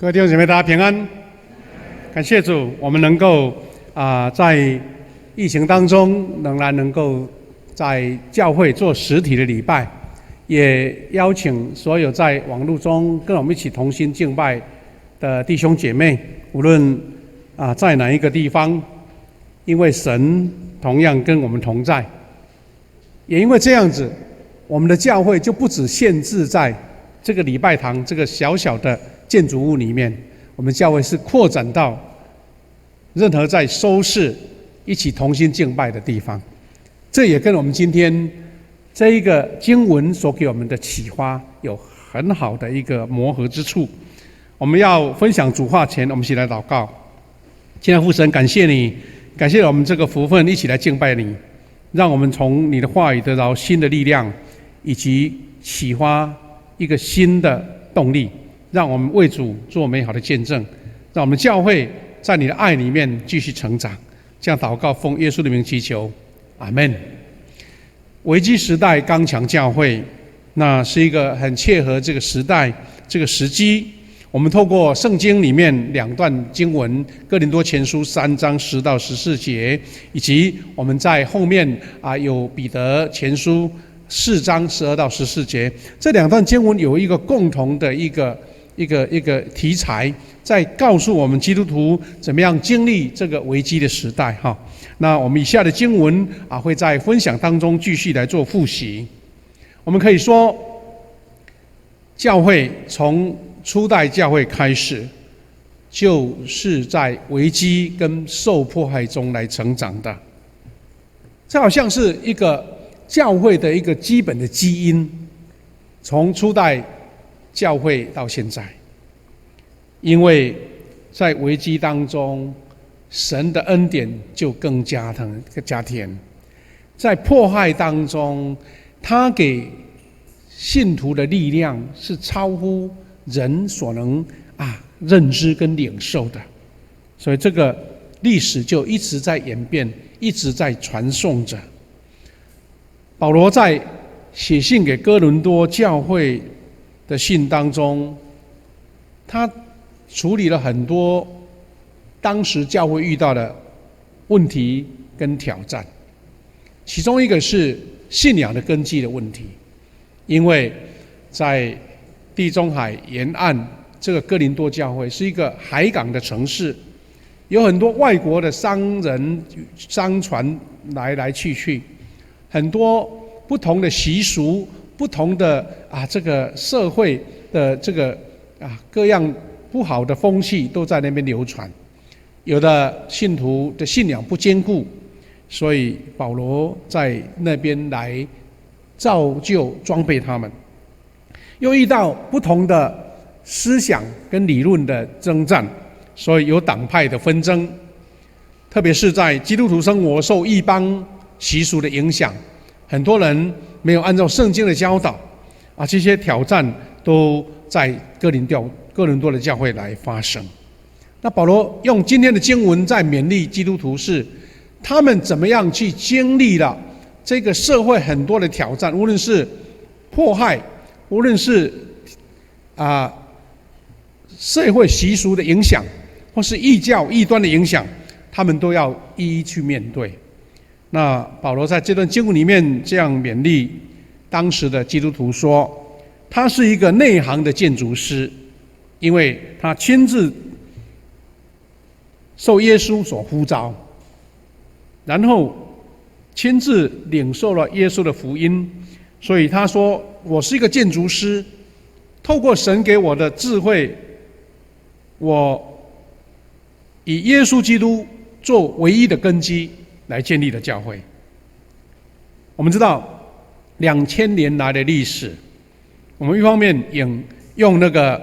各位弟兄姐妹，大家平安！感谢主，我们能够在疫情当中仍然能够在教会做实体的礼拜，也邀请所有在网络中跟我们一起同心敬拜的弟兄姐妹，无论在哪一个地方，因为神同样跟我们同在，也因为这样子，我们的教会就不只限制在这个礼拜堂这个小小的建筑物里面，我们教会是扩展到任何在收视一起同心敬拜的地方。这也跟我们今天这一个经文所给我们的启发有很好的一个磨合之处。我们要分享主话前，我们一起来祷告。亲爱的父神，感谢你，感谢我们这个福分，一起来敬拜你，让我们从你的话语得到新的力量，以及启发一个新的动力，让我们为主做美好的见证，让我们教会在你的爱里面继续成长。这样祷告，奉耶稣的名祈求，阿们。危机时代刚强教会，那是一个很切合这个时代这个时机。我们透过圣经里面两段经文，哥林多前书3章10到14节，以及我们在后面有彼得前书4章12到14节，这两段经文有一个共同的一个题材，在告诉我们基督徒怎么样经历这个危机的时代哈。那我们以下的经文会在分享当中继续来做复习。我们可以说，教会从初代教会开始，就是在危机跟受迫害中来成长的。这好像是一个教会的一个基本的基因，从初代教会到现在，因为在危机当中，神的恩典就更加添，在迫害当中，他给信徒的力量是超乎人所能认知跟领受的，所以这个历史就一直在演变，一直在传颂着。保罗在写信给哥伦多教会的信当中，他处理了很多当时教会遇到的问题跟挑战，其中一个是信仰的根基的问题。因为在地中海沿岸，这个哥林多教会是一个海港的城市，有很多外国的商人商船来去，很多不同的习俗，不同的这个社会的这个各样不好的风气都在那边流传。有的信徒的信仰不坚固，所以保罗在那边来造就装备他们。又遇到不同的思想跟理论的征战，所以有党派的纷争，特别是在基督徒生活受异邦习俗的影响，很多人没有按照圣经的教导这些挑战都在哥林多的教会来发生。那保罗用今天的经文在勉励基督徒，是他们怎么样去经历了这个社会很多的挑战，无论是迫害，无论是社会习俗的影响，或是异教异端的影响，他们都要一一去面对。那保罗在这段经文里面这样勉励当时的基督徒说，他是一个内行的建筑师，因为他亲自受耶稣所呼召，然后亲自领受了耶稣的福音，所以他说，我是一个建筑师，透过神给我的智慧，我以耶稣基督做唯一的根基来建立的教会。我们知道2000年来的历史，我们一方面用那个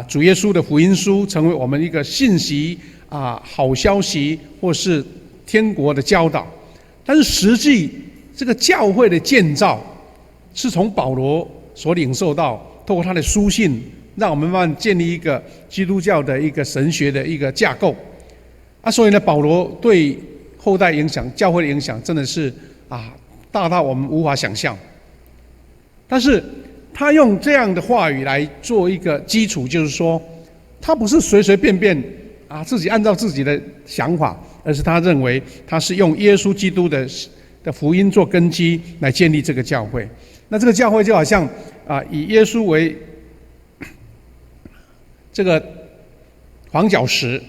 主耶稣的福音书成为我们一个信息好消息，或是天国的教导，但是实际这个教会的建造是从保罗所领受到，透过他的书信，让我们慢慢建立一个基督教的一个神学的一个架构所以呢，保罗对后代影响、教会的影响真的是大到我们无法想象。但是他用这样的话语来做一个基础，就是说他不是随随便便自己按照自己的想法，而是他认为他是用耶稣基督的福音做根基来建立这个教会。那这个教会就好像以耶稣为这个房角石，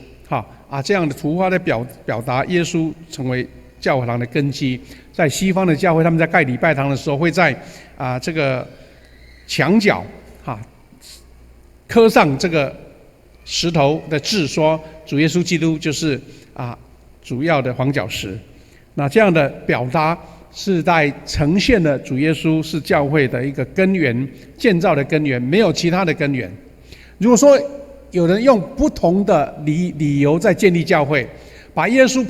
这样的图画来表达耶稣成为教会堂的根基。在西方的教会，他们在盖礼拜堂的时候，会在这个墙角刻上这个石头的字，说主耶稣基督就是主要的房角石。那这样的表达是在呈现了主耶稣是教会的一个根源，建造的根源，没有其他的根源。如果说有人用不同的理由在建立教会，把耶稣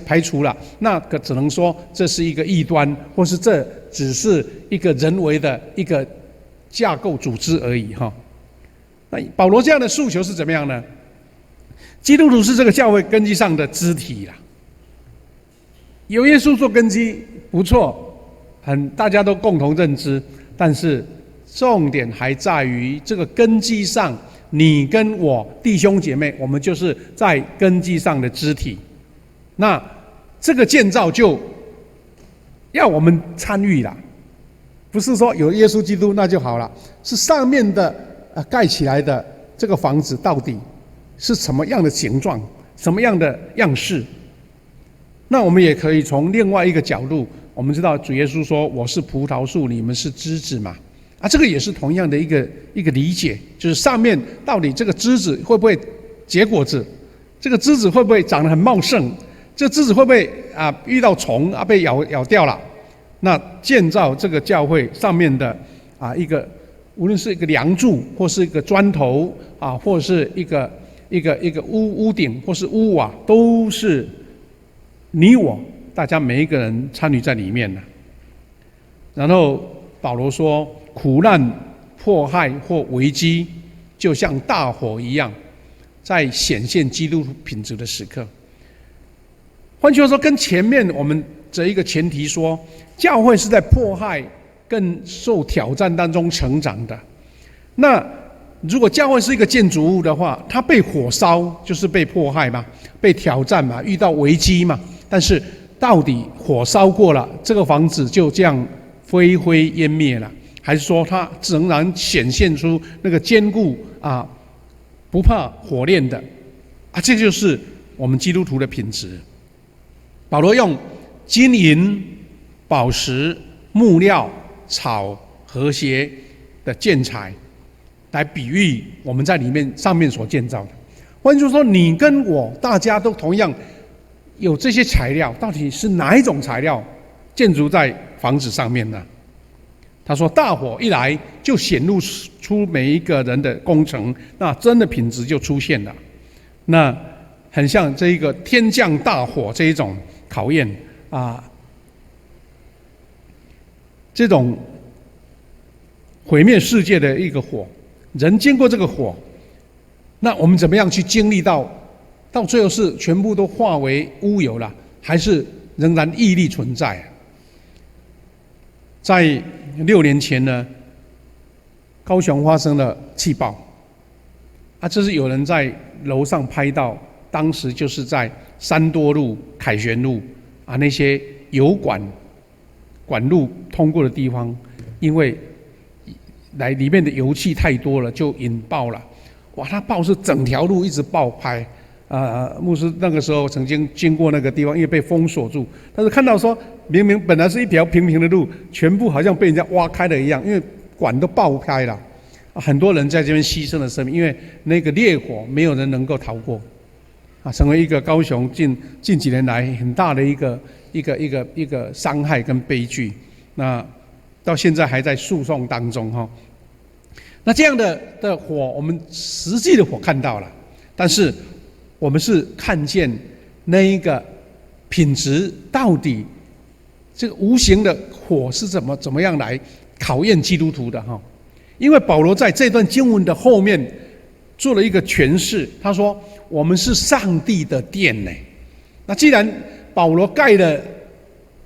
排除了，那个只能说这是一个异端，或是这只是一个人为的一个架构组织而已那保罗这样的诉求是怎么样呢？基督徒是这个教会根基上的肢体啦，有耶稣做根基不错，大家都共同认知，但是重点还在于这个根基上，你跟我弟兄姐妹，我们就是在根基上的肢体。那这个建造就要我们参与啦，不是说有耶稣基督那就好了，是上面的盖起来的这个房子到底是什么样的形状，什么样的样式。那我们也可以从另外一个角度，我们知道主耶稣说我是葡萄树，你们是枝子嘛，这个也是同样的一个理解，就是上面到底这个枝子会不会结果子，这个枝子会不会长得很茂盛，这枝子会不会遇到虫被咬掉了。那建造这个教会上面的一个，无论是一个梁柱，或是一个砖头或是一个屋顶，或是屋瓦，都是你我大家每一个人参与在里面的。然后保罗说，苦难、迫害或危机，就像大火一样，在显现基督品质的时刻。换句话说，跟前面我们这一个前提说，教会是在迫害更受挑战当中成长的。那如果教会是一个建筑物的话，它被火烧就是被迫害嘛，被挑战嘛，遇到危机嘛。但是到底火烧过了，这个房子就这样灰灰烟灭了，还是说它仍然显现出那个坚固不怕火炼的这就是我们基督徒的品质。保罗用金银、宝石、木料、草、和谐的建材来比喻我们在里面上面所建造的。换句话说，你跟我大家都同样有这些材料，到底是哪一种材料建筑在房子上面呢？他说，大火一来就显露出每一个人的工程，那真的品质就出现了。那很像这一个天降大火这一种考验这种毁灭世界的一个火，人经过这个火，那我们怎么样去经历到最后是全部都化为乌有了，还是仍然屹立存在？在6年前呢，高雄发生了气爆这是有人在楼上拍到，当时就是在三多路、凯旋路那些油管路通过的地方，因为里面的油气太多了，就引爆了。它爆是整条路一直爆拍。牧师那个时候曾经经过那个地方，因为被封锁住，但是看到说，明明本来是一条平平的路，全部好像被人家挖开了一样，因为管都爆开了。很多人在这边牺牲了生命，因为那个烈火没有人能够逃过。成为一个高雄近几年来很大的一个伤害跟悲剧。那到现在还在诉讼当中那这样的火，我们实际的火看到了，但是我们是看见那一个品质到底这个无形的火是怎么样来考验基督徒的因为保罗在这段经文的后面做了一个诠释，他说我们是上帝的殿呢。那既然保罗盖了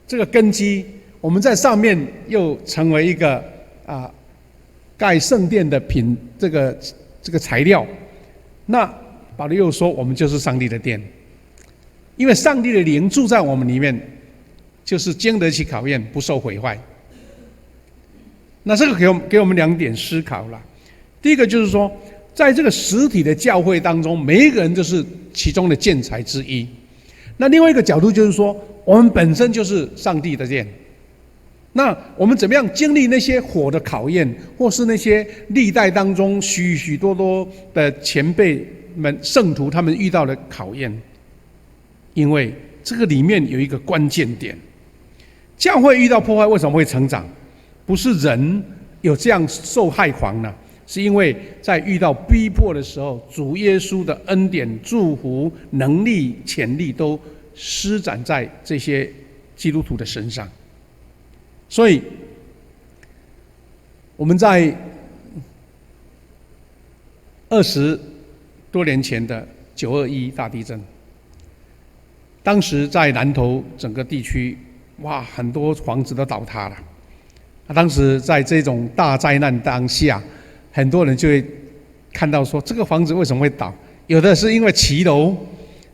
这个根基，我们在上面又成为一个盖圣殿的这个材料，那保罗又说，我们就是上帝的殿，因为上帝的灵住在我们里面，就是经得起考验，不受毁坏。那这个给我们2点思考了。第一个就是说，在这个实体的教会当中，每一个人就是其中的建材之一。那另外一个角度就是说，我们本身就是上帝的殿。那我们怎么样经历那些火的考验，或是那些历代当中许许多多的前辈们、圣徒他们遇到的考验？因为这个里面有一个关键点，教会遇到破坏为什么会成长？不是人有这样受害狂呢，是因为在遇到逼迫的时候，主耶稣的恩典、祝福、能力、潜力都施展在这些基督徒的身上。所以我们在20多年前的921大地震，当时在南投整个地区，哇，很多房子都倒塌了。当时在这种大灾难当下，很多人就会看到说，这个房子为什么会倒？有的是因为骑楼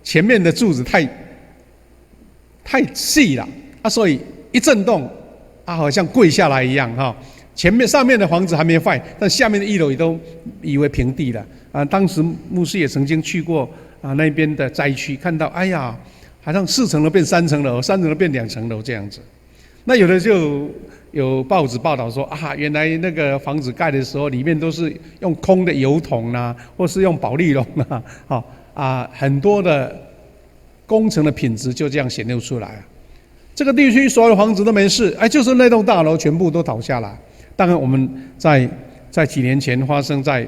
前面的柱子太细了所以一震动好像跪下来一样上面的房子还没坏，但下面的1楼也都以为平地了当时牧师也曾经去过那边的灾区，看到哎呀，好像4层楼变3层楼，3层楼变2层楼这样子。那有的就有报纸报道说原来那个房子盖的时候，里面都是用空的油桶或是用保丽龙很多的工程的品质就这样显露出来了。这个地区所有的房子都没事，就是那栋大楼全部都倒下来。当然，我们在几年前发生在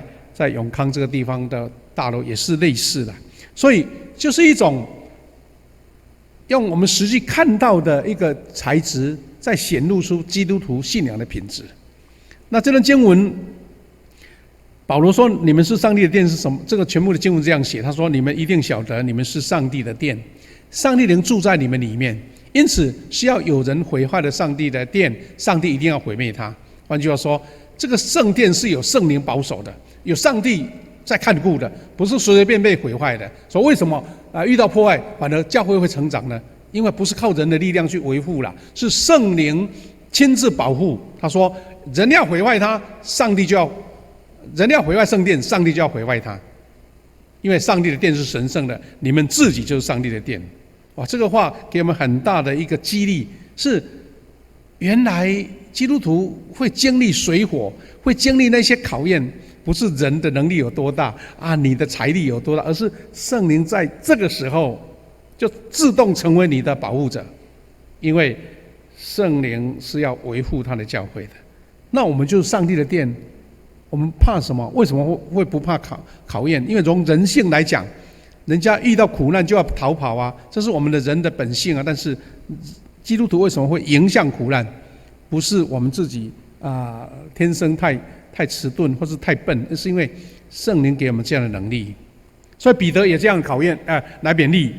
永康这个地方的大楼也是类似的，所以就是一种用我们实际看到的一个材质，在显露出基督徒信仰的品质。那这段经文，保罗说：“你们是上帝的殿是什么？”这个全部的经文这样写，他说：“你们一定晓得，你们是上帝的殿，上帝灵住在你们里面。因此，是要有人毁坏了上帝的殿，上帝一定要毁灭它。换句话说，这个圣殿是有圣灵保守的，有上帝在看顾的，不是随随便被毁坏的。所以为什么遇到破坏，反而教会会成长呢？因为不是靠人的力量去维护了，是圣灵亲自保护。他说，人要毁坏它，人要毁坏圣殿，上帝就要毁坏它。因为上帝的殿是神圣的，你们自己就是上帝的殿。哇，这个话给我们很大的一个激励，是原来基督徒会经历水火，会经历那些考验，不是人的能力有多大你的财力有多大，而是圣灵在这个时候就自动成为你的保护者，因为圣灵是要维护他的教会的。那我们就是上帝的殿，我们怕什么？为什么会不怕考验？因为从人性来讲，人家遇到苦难就要逃跑这是我们的人的本性但是基督徒为什么会迎向苦难？不是我们自己天生太迟钝或是太笨，是因为圣灵给我们这样的能力。所以彼得也这样考验来勉励，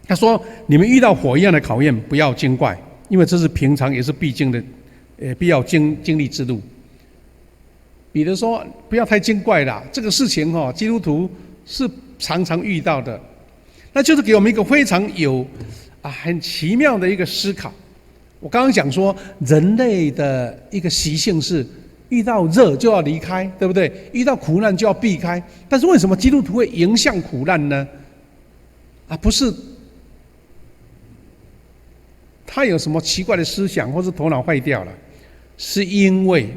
他说：“你们遇到火一样的考验，不要惊怪，因为这是平常也是必经的，必要经历之路。”彼得说：“不要太惊怪啦，这个事情基督徒是常常遇到的。”那就是给我们一个非常有很奇妙的一个思考。我刚刚讲说，人类的一个习性是遇到热就要离开，对不对？遇到苦难就要避开。但是为什么基督徒会迎向苦难呢？不是他有什么奇怪的思想，或是头脑坏掉了，是因为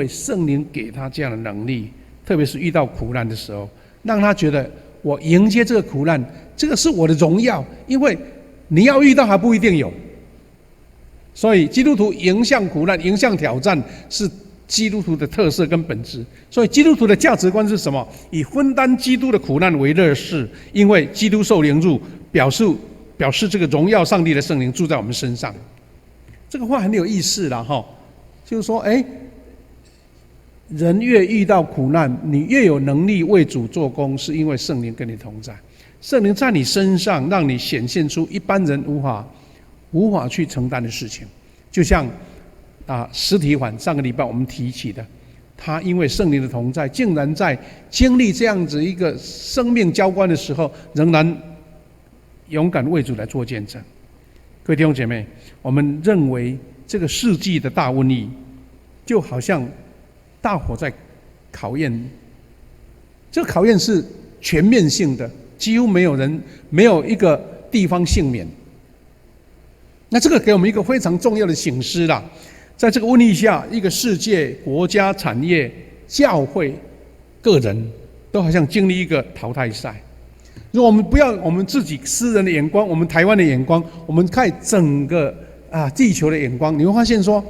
圣灵给他这样的能力，特别是遇到苦难的时候，让他觉得我迎接这个苦难，这个是我的荣耀，因为你要遇到还不一定有。所以基督徒迎向苦难、迎向挑战，是基督徒的特色跟本质。所以基督徒的价值观是什么？以分担基督的苦难为乐事，因为基督受凌辱，表示这个荣耀上帝的圣灵住在我们身上。这个话很有意思啦就是说人越遇到苦难，你越有能力为主做工，是因为圣灵跟你同在，圣灵在你身上，让你显现出一般人无法去承担的事情。就像实体反上个礼拜我们提起的，他因为圣灵的同在，竟然在经历这样子一个生命交关的时候，仍然勇敢为主来做见证。各位弟兄姐妹，我们认为这个世纪的大瘟疫，就好像大火在考验，这个考验是全面性的，几乎没有一个地方幸免。那这个给我们一个非常重要的省思啦，在这个瘟疫下，一个世界、国家、产业、教会、个人，都好像经历一个淘汰赛。如果我们不要我们自己私人的眼光，我们台湾的眼光，我们看整个地球的眼光，你会发现说，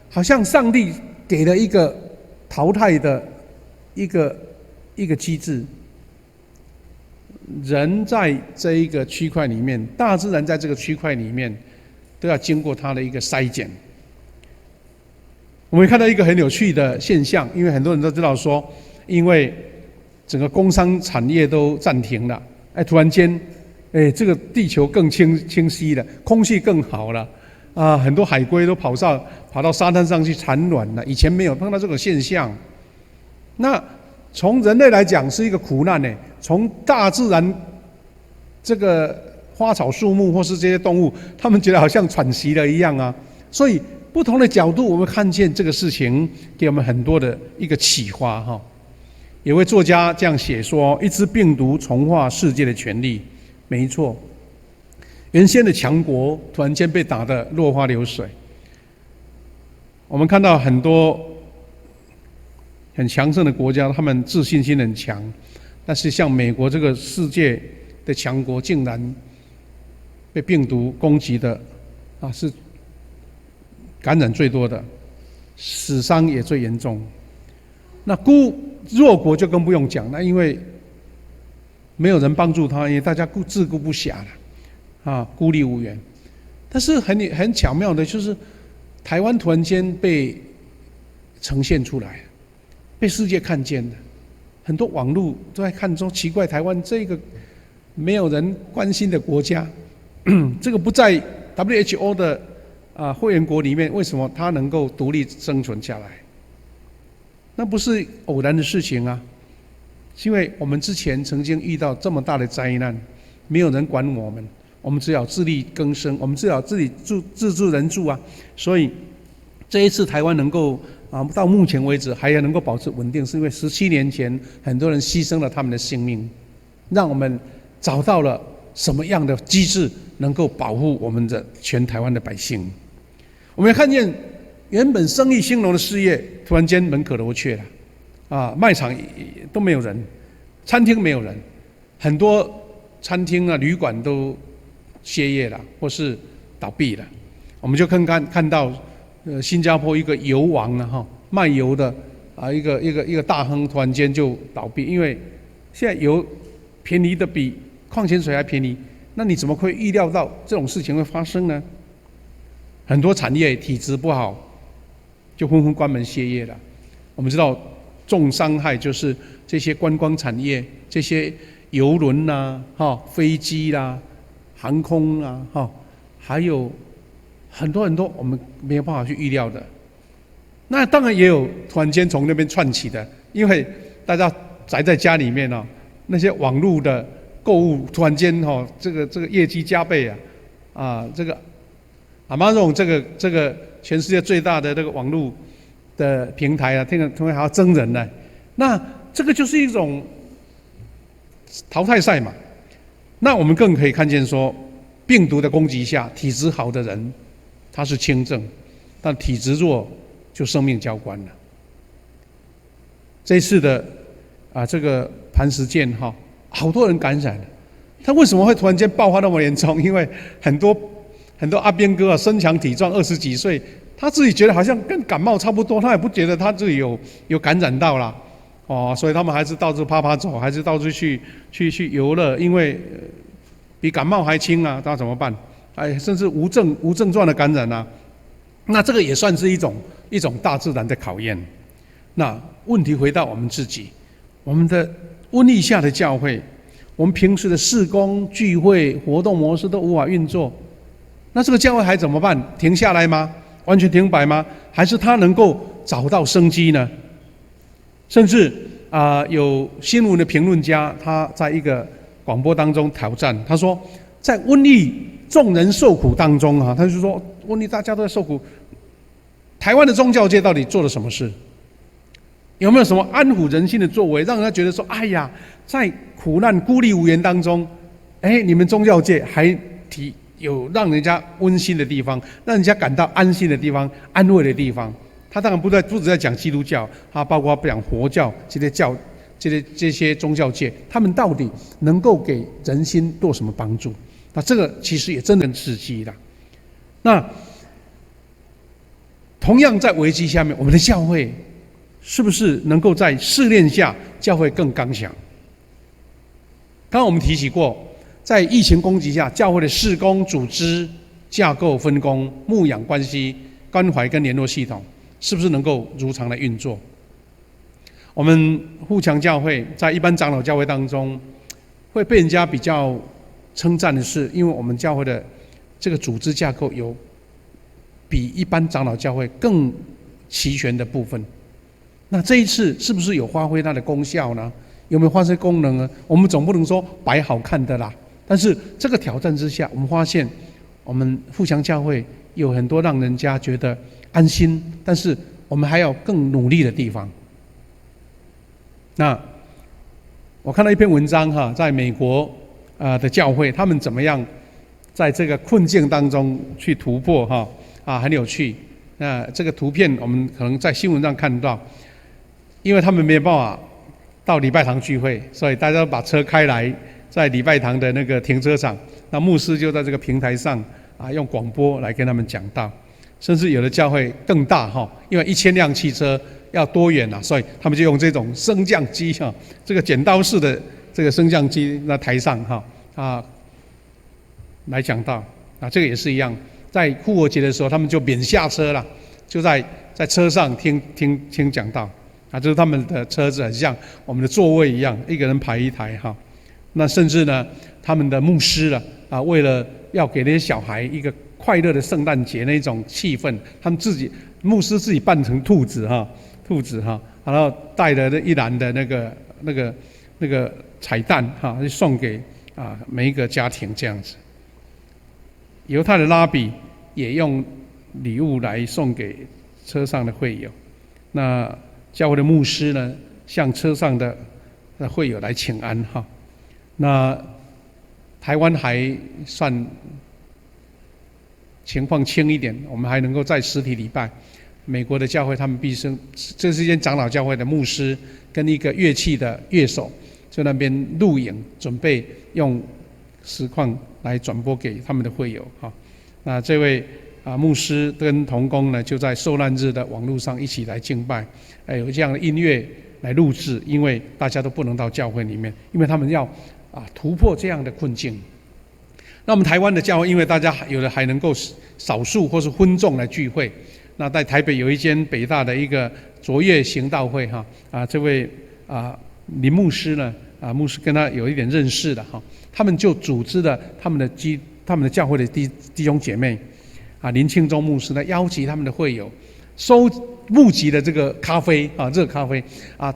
好像上帝给了一个淘汰的一个机制。人在这一个区块里面，大自然在这个区块里面，都要经过它的一个筛检。我们看到一个很有趣的现象，因为很多人都知道说，因为整个工商产业都暂停了，突然间，这个地球更清晰了，空气更好了，很多海龟都跑到沙滩上去产卵了，以前没有碰到这种现象。那从人类来讲是一个苦难呢，从大自然这个花草树木或是这些动物，他们觉得好像喘息了一样啊。所以不同的角度，我们看见这个事情给我们很多的一个启发哈。有位作家这样写说：一只病毒重划世界的权利，没错。原先的强国突然间被打得落花流水。我们看到很多很强盛的国家，他们自信心很强，但是像美国这个世界的强国，竟然被病毒攻击的是感染最多的，死伤也最严重。那弱国就更不用讲，那因为没有人帮助他，因为大家自顾不暇了，孤立无援。但是很巧妙的，就是台湾突然间被呈现出来，被世界看见了。很多网络都在看说，奇怪，台湾这个没有人关心的国家，这个不在 WHO 的会员国里面，为什么它能够独立生存下来？那不是偶然的事情啊，是因为我们之前曾经遇到这么大的灾难，没有人管我们，我们只好自力更生，我们只好自己自助人助啊。所以这一次台湾能够到目前为止还能够保持稳定，是因为17年前很多人牺牲了他们的性命，让我们找到了什么样的机制能够保护我们的全台湾的百姓。我们也看见原本生意兴隆的事业突然间门可罗雀了，卖场都没有人，餐厅没有人，很多餐厅旅馆都歇业了或是倒闭了。我们就看到新加坡一个油王卖油的一个大亨突然间就倒闭，因为现在油便宜的比矿泉水还便宜，那你怎么会预料到这种事情会发生呢？很多产业体质不好，就纷纷关门歇业了。我们知道重伤害就是这些观光产业，这些邮轮飞机啦、航空啦，还有很多我们没有办法去预料的。那当然也有突然间从那边窜起的，因为大家宅在家里面那些网络的购物突然间这个业绩加倍这个Amazon 这个全世界最大的这个网络的平台听说还要增人呢。那这个就是一种淘汰赛嘛。那我们更可以看见说，病毒的攻击下，体质好的人他是轻症，但体质弱就生命交关了。这一次的这个磐石舰好多人感染了，他为什么会突然间爆发那么严重？因为很多阿兵哥身强体壮，20几岁，他自己觉得好像跟感冒差不多，他也不觉得他自己有感染到啦，所以他们还是到处趴走，还是到处去游乐，因为比感冒还轻那怎么办？甚至无症状的感染那这个也算是一种大自然的考验。那问题回到我们自己，我们的瘟疫下的教会，我们平时的事工聚会活动模式都无法运作，那这个教会还怎么办？停下来吗？完全停摆吗？还是他能够找到生机呢？甚至有新闻的评论家，他在一个广播当中挑战，他说，在瘟疫众人受苦当中他就说瘟疫大家都在受苦，台湾的宗教界到底做了什么事？有没有什么安抚人心的作为，让人家觉得说，哎呀，在苦难孤立无援当中，你们宗教界还有让人家温馨的地方，让人家感到安心的地方、安慰的地方。他当然不只在讲基督教，他包括讲佛教这些宗教界，他们到底能够给人心做什么帮助？那这个其实也真的很刺激的。那同样在危机下面，我们的教会是不是能够在试炼下，教会更刚强？刚刚我们提起过，在疫情攻击下，教会的事工、组织、架构、分工、牧养关系、关怀跟联络系统，是不是能够如常的运作？我们富强教会在一般长老教会当中，会被人家比较称赞的是，因为我们教会的这个组织架构有比一般长老教会更齐全的部分。那这一次是不是有发挥它的功效呢？有没有发挥功能呢？我们总不能说摆好看的啦。但是这个挑战之下，我们发现我们富强教会有很多让人家觉得安心，但是我们还要更努力的地方。那我看到一篇文章在美国的教会，他们怎么样在这个困境当中去突破很有趣。那这个图片我们可能在新闻上看到，因为他们没有办法到礼拜堂聚会，所以大家都把车开来，在礼拜堂的那个停车场，那牧师就在这个平台上用广播来跟他们讲道。甚至有的教会更大因为1000辆汽车要多远所以他们就用这种升降机这个剪刀式的这个升降机在台上来讲道这个也是一样，在复活节的时候，他们就免下车了，就在车上听讲道就是他们的车子很像我们的座位一样，一个人排一台那甚至呢，他们的牧师为了要给那些小孩一个快乐的圣诞节那种气氛，他们牧师自己扮成兔子然后带了一篮的那个彩蛋就送给每一个家庭这样子。犹太的拉比也用礼物来送给车上的会友。那教会的牧师呢，向车上的会友来请安那台湾还算情况轻一点，我们还能够在实体礼拜。美国的教会他们这是一间长老教会的牧师跟一个乐器的乐手在那边录影，准备用实况来转播给他们的会友那这位牧师跟同工呢，就在受难日的网络上一起来敬拜，有这样的音乐来录制，因为大家都不能到教会里面，因为他们要突破这样的困境。那我们台湾的教会，因为大家有的还能够少数或是分众来聚会，那在台北有一间北大的一个卓越行道会这位林牧师呢牧师跟他有一点认识的他们就组织了他们的教会的弟兄姐妹林庆忠牧师呢，邀请他们的会友募集的这个咖啡热咖啡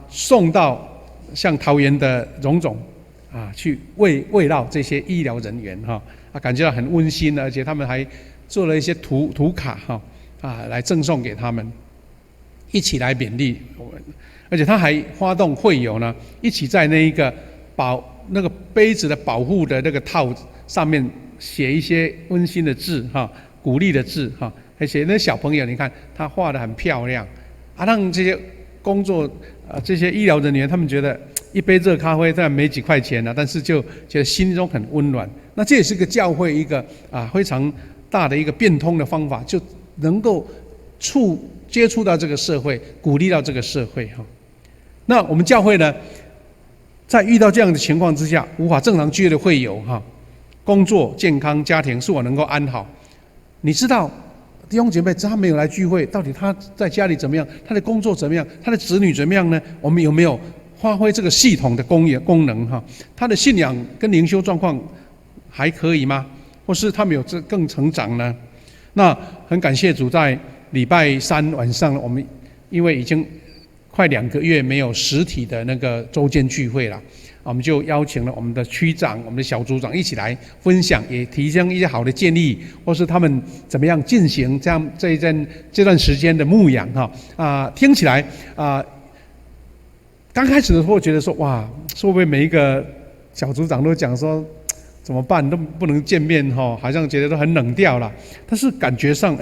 送到像桃园的荣总去慰劳这些医疗人员感觉到很温馨，而且他们还做了一些图卡来赠送给他们，一起来勉励我们。而且他还发动会友呢，一起在那个杯子的保护的那个套上面写一些温馨的字鼓励的字而且那小朋友你看他画得很漂亮让这些工作这些医疗人员他们觉得一杯热咖啡虽然没几块钱但是就觉得心中很温暖。那这也是个教会一个非常大的一个变通的方法，就能够接触到这个社会，鼓励到这个社会那我们教会呢，在遇到这样的情况之下，无法正常聚会的会友工作、健康、家庭是否能够安好？你知道弟兄姐妹他没有来聚会，到底他在家里怎么样？他的工作怎么样？他的子女怎么样呢？我们有没有发挥这个系统的功能他的信仰跟灵修状况还可以吗？或是他们有更成长呢？那很感谢主，在礼拜3晚上，我们因为已经快2个月没有实体的那个周间聚会了，我们就邀请了我们的区长、我们的小组长一起来分享，也提供一些好的建议，或是他们怎么样进行这段时间的牧养听起来刚开始的时候觉得说哇，会不会每一个小组长都讲说怎么办都不能见面好像觉得都很冷掉了，但是感觉上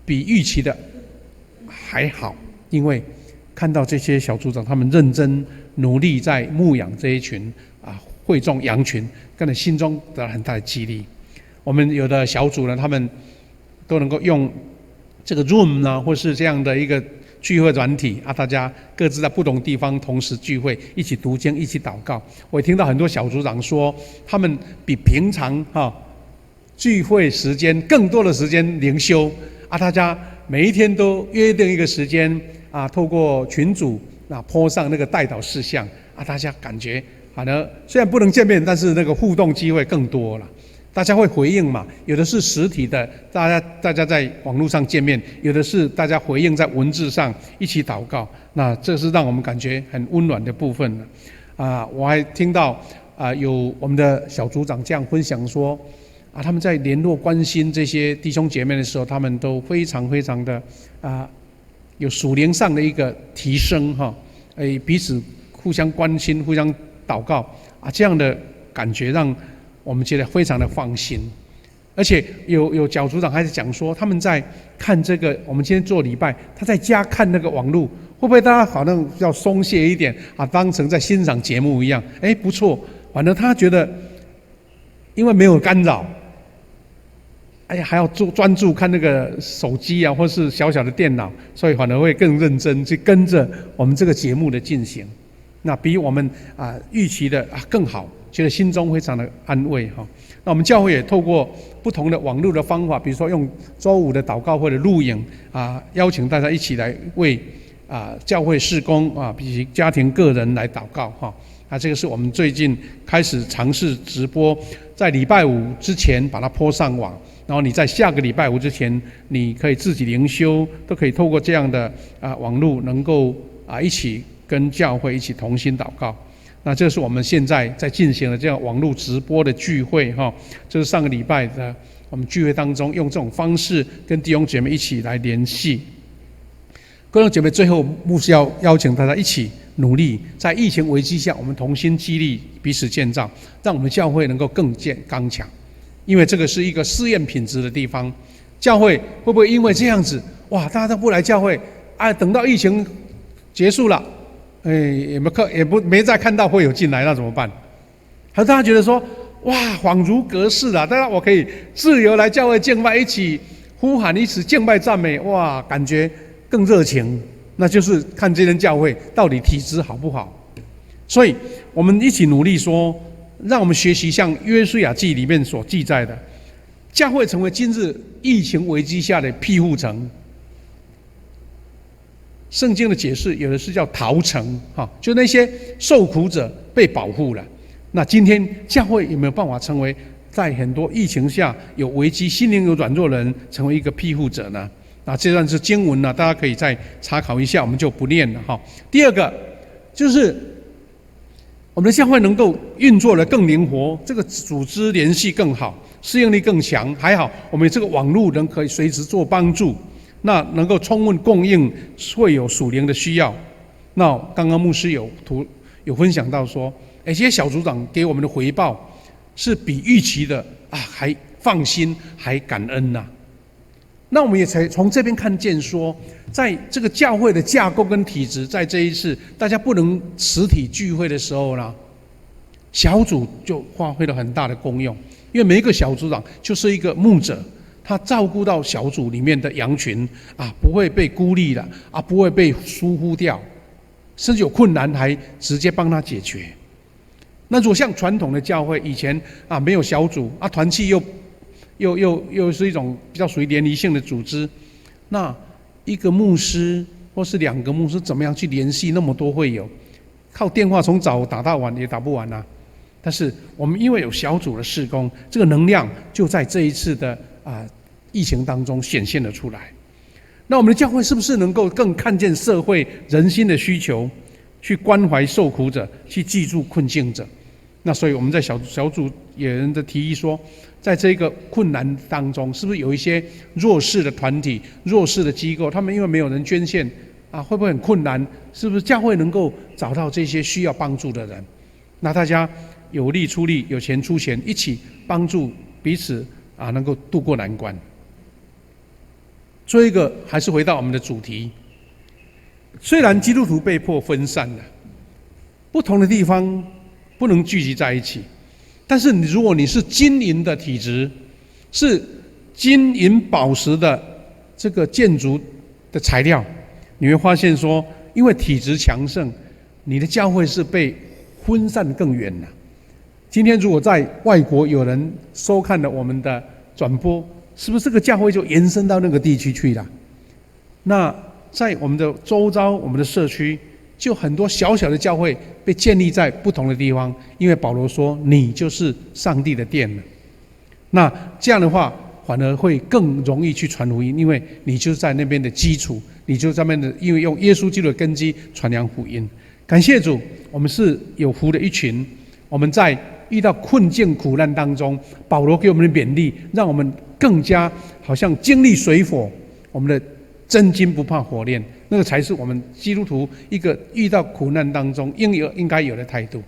比预期的还好，因为看到这些小组长他们认真努力在牧养这一群会众羊群，跟着心中得到很大的激励。我们有的小组呢，他们都能够用这个 Zoom 呢，或是这样的一个聚会软体大家各自在不同地方同时聚会，一起读经，一起祷告。我也听到很多小组长说，他们比平常聚会时间更多的时间灵修大家每一天都约定一个时间透过群组po上那个代祷事项大家感觉反而虽然不能见面，但是那个互动机会更多了。大家会回应嘛，有的是实体的，大家在网络上见面，有的是大家回应在文字上一起祷告，那这是让我们感觉很温暖的部分我还听到有我们的小组长这样分享说他们在联络关心这些弟兄姐妹的时候，他们都非常非常的有属灵上的一个提升彼此互相关心，互相祷告这样的感觉让我们觉得非常的放心。而且有小组长还是讲说，他们在看这个我们今天做礼拜，他在家看那个网络，会不会大家好像要松懈一点当成在欣赏节目一样不错，反正他觉得因为没有干扰还要专注看那个手机或是小小的电脑，所以反而会更认真去跟着我们这个节目的进行，那比我们预期的更好，觉得心中非常的安慰那我们教会也透过不同的网络的方法，比如说用周五的祷告或者录影邀请大家一起来为教会事工以及家庭个人来祷告这个是我们最近开始尝试直播，在礼拜五之前把它播上网，然后你在下个礼拜五之前，你可以自己灵修，都可以透过这样的网络，能够一起跟教会一起同心祷告。那这是我们现在在进行的这样网络直播的聚会这是上个礼拜的我们聚会当中用这种方式跟弟兄姐妹一起来联系。各位姐妹，最后牧师要邀请大家一起努力，在疫情危机下，我们同心激励，彼此建造，让我们教会能够更刚强。因为这个是一个试验品质的地方，教会会不会因为这样子大家都不来教会等到疫情结束了也没再看到会有进来，那怎么办？还大家觉得说恍如隔世当然我可以自由来教会敬拜，一起呼喊，一起敬拜赞美感觉更热情，那就是看这间教会到底体质好不好。所以我们一起努力说，让我们学习像约书亚记里面所记载的，教会成为今日疫情危机下的庇护城。圣经的解释有的是叫逃城就那些受苦者被保护了。那今天教会有没有办法成为在很多疫情下有危机、心灵有软弱的人成为一个庇护者呢？这段是经文大家可以再查考一下，我们就不念了第二个就是我们的教会能够运作得更灵活，这个组织联系更好，适应力更强。还好我们这个网络能可以随时做帮助，那能够充分供应会有属灵的需要。那刚刚牧师有分享到说这些小组长给我们的回报是比预期的还放心，还感恩那我们也才从这边看见说，在这个教会的架构跟体制，在这一次大家不能实体聚会的时候呢，小组就发挥了很大的功用。因为每一个小组长就是一个牧者，他照顾到小组里面的羊群不会被孤立了不会被疏忽掉，甚至有困难还直接帮他解决。那如果像传统的教会以前没有小组团契又是一种比较属于联谊性的组织，那一个牧师或是2个牧师怎么样去联系那么多会友？靠电话从早打到晚也打不完但是我们因为有小组的事工，这个能量就在这一次的疫情当中显现了出来。那我们的教会是不是能够更看见社会人心的需求，去关怀受苦者，去记住困境者？那所以我们在小组有人的提议说，在这个困难当中，是不是有一些弱势的团体、弱势的机构，他们因为没有人捐献啊，会不会很困难？是不是教会能够找到这些需要帮助的人？那大家有力出力，有钱出钱，一起帮助彼此啊，能够渡过难关。最后一个还是回到我们的主题，虽然基督徒被迫分散了，不同的地方不能聚集在一起，但是如果你是金银的体质，是金银宝石的这个建筑的材料，你会发现说，因为体质强盛，你的教会是被分散更远了。今天如果在外国有人收看了我们的转播，是不是这个教会就延伸到那个地区去了？那在我们的周遭、我们的社区，就很多小小的教会被建立在不同的地方，因为保罗说：“你就是上帝的殿了。”那这样的话，反而会更容易去传福音，因为你就在那边的基础，你就在那边的，因为用耶稣基督的根基传扬福音。感谢主，我们是有福的一群。我们在遇到困境苦难当中，保罗给我们的勉励，让我们更加好像经历水火，我们的真金不怕火炼，那个才是我们基督徒一个遇到苦难当中应该有的态度。